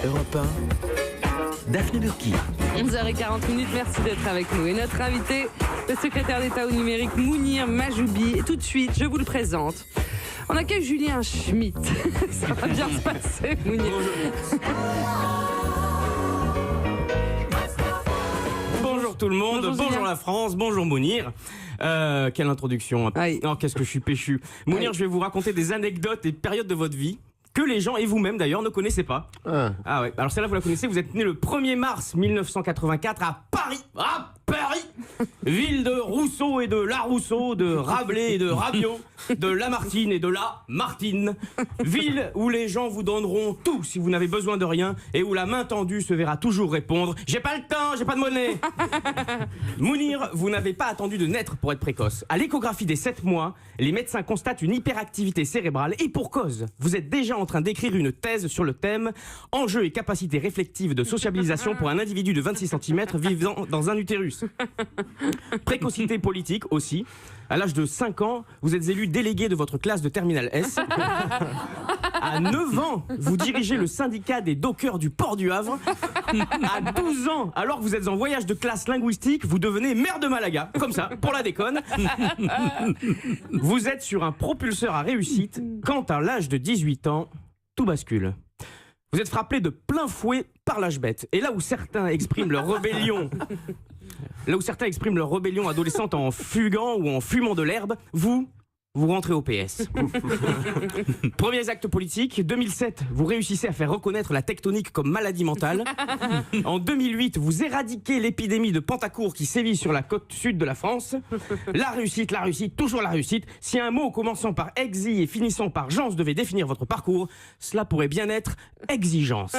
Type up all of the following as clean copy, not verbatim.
Europe 1, Daphné Burki. 11h40, merci d'être avec nous. Et notre invité, le secrétaire d'État au numérique, Mounir Mahjoubi. Et tout de suite, je vous le présente. On accueille Julien Schmitt. Ça va bien se passer, Mounir. Bonjour tout le monde, bonjour la France, bonjour Mounir. Quelle introduction. Aïe. Oh, qu'est-ce que je suis péchu. Mounir, je vais vous raconter des anecdotes et périodes de votre vie que les gens, et vous-même d'ailleurs, ne connaissez pas. Ah ouais, alors celle-là vous la connaissez, vous êtes né le 1er mars 1984 à Paris. À Paris, ville de Rousseau et de Larousseau, de Rabelais et de Rabiot, de Lamartine et de la Martine. Ville où les gens vous donneront tout si vous n'avez besoin de rien et où la main tendue se verra toujours répondre « J'ai pas le temps, j'ai pas de monnaie !» Mounir, vous n'avez pas attendu de naître pour être précoce. À l'échographie des 7 mois, les médecins constatent une hyperactivité cérébrale et pour cause. Vous êtes déjà en train d'écrire une thèse sur le thème « Enjeux et capacités réflectives de sociabilisation pour un individu de 26 cm vivant dans un utérus ». Précocité politique aussi. À l'âge de 5 ans, vous êtes élu délégué de votre classe de terminale S. À 9 ans, vous dirigez le syndicat des dockers du port du Havre. À 12 ans, alors que vous êtes en voyage de classe linguistique, vous devenez maire de Malaga. Comme ça, pour la déconne. Vous êtes sur un propulseur à réussite. Quand à l'âge de 18 ans, tout bascule. Vous êtes frappé de plein fouet par l'âge bête. Et là où certains expriment leur rébellion... adolescente en fuguant ou en fumant de l'herbe, vous rentrez au PS. Premiers actes politiques, 2007, vous réussissez à faire reconnaître la tectonique comme maladie mentale. En 2008, vous éradiquez l'épidémie de Pantacourt qui sévit sur la côte sud de la France. La réussite, toujours la réussite. Si un mot commençant par exi et finissant par gens devait définir votre parcours, cela pourrait bien être exigence.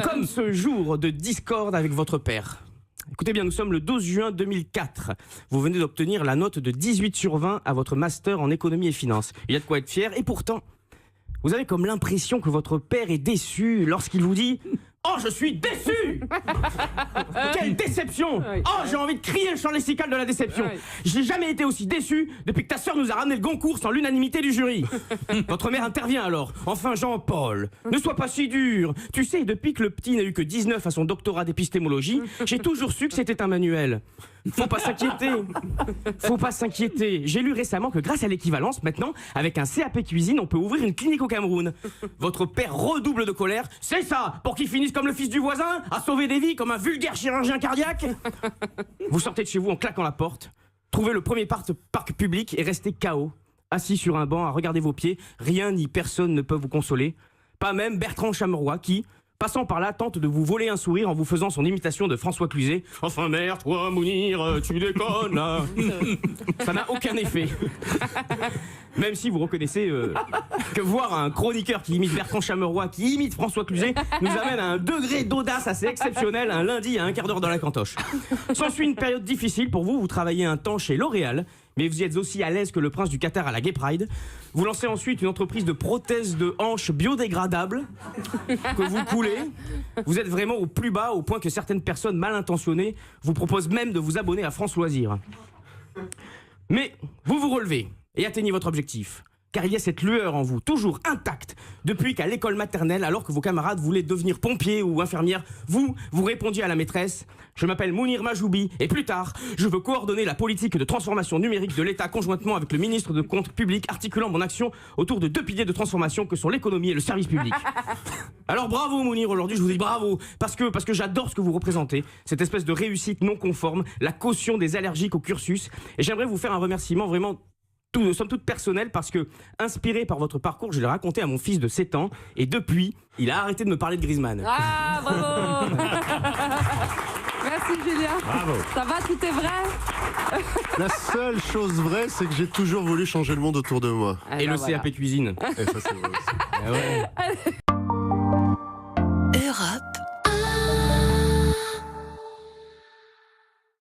Comme ce jour de discorde avec votre père. Écoutez bien, nous sommes le 12 juin 2004. Vous venez d'obtenir la note de 18 sur 20 à votre master en économie et finance. Il y a de quoi être fier. Et pourtant, vous avez comme l'impression que votre père est déçu lorsqu'il vous dit « Oh, je suis déçu !» Quelle déception! Oh, j'ai envie de crier le chant lexical de la déception. J'ai jamais été aussi déçu depuis que ta sœur nous a ramené le Goncourt sans l'unanimité du jury. Votre mère intervient alors. Enfin, Jean-Paul, ne sois pas si dur. Tu sais, depuis que le petit n'a eu que 19 à son doctorat d'épistémologie, j'ai toujours su que c'était un manuel. Faut pas s'inquiéter. J'ai lu récemment que grâce à l'équivalence, maintenant, avec un CAP cuisine, on peut ouvrir une clinique au Cameroun. Votre père redouble de colère. C'est ça, pour qu'il finisse comme le fils du voisin, à sauver des vies comme un vulgaire chirurgien cardiaque. Vous sortez de chez vous en claquant la porte, trouvez le premier parc public et restez KO, assis sur un banc à regarder vos pieds. Rien ni personne ne peut vous consoler. Pas même Bertrand Chameroy qui, passant par là, tente de vous voler un sourire en vous faisant son imitation de François Cluzet. Enfin mère, toi Mounir, tu déconnes là. Ça n'a aucun effet. Même si vous reconnaissez que voir un chroniqueur qui imite Bertrand Chameroy, qui imite François Cluzet, nous amène à un degré d'audace assez exceptionnel un lundi à un quart d'heure dans la cantoche. S'ensuit une période difficile pour vous. Vous travaillez un temps chez L'Oréal, mais vous y êtes aussi à l'aise que le prince du Qatar à la Gay Pride. Vous lancez ensuite une entreprise de prothèses de hanches biodégradables que vous coulez. Vous êtes vraiment au plus bas, au point que certaines personnes mal intentionnées vous proposent même de vous abonner à France Loisirs. Mais vous vous relevez et atteignez votre objectif. Car il y a cette lueur en vous, toujours intacte, depuis qu'à l'école maternelle, alors que vos camarades voulaient devenir pompiers ou infirmières, vous répondiez à la maîtresse « Je m'appelle Mounir Mahjoubi et plus tard, je veux coordonner la politique de transformation numérique de l'État conjointement avec le ministre de Comptes publics, articulant mon action autour de 2 piliers de transformation que sont l'économie et le service public. » Alors bravo Mounir, aujourd'hui je vous dis bravo, parce que j'adore ce que vous représentez, cette espèce de réussite non conforme, la caution des allergiques au cursus, et j'aimerais vous faire un remerciement vraiment somme toute personnel, parce que, inspiré par votre parcours, je l'ai raconté à mon fils de 7 ans, et depuis, il a arrêté de me parler de Griezmann. Ah, bravo. Merci Julien. Bravo. Ça va, tout est vrai? La seule chose vraie, c'est que j'ai toujours voulu changer le monde autour de moi. Et le CAP cuisine. Et ça, c'est vrai aussi. Ah ouais.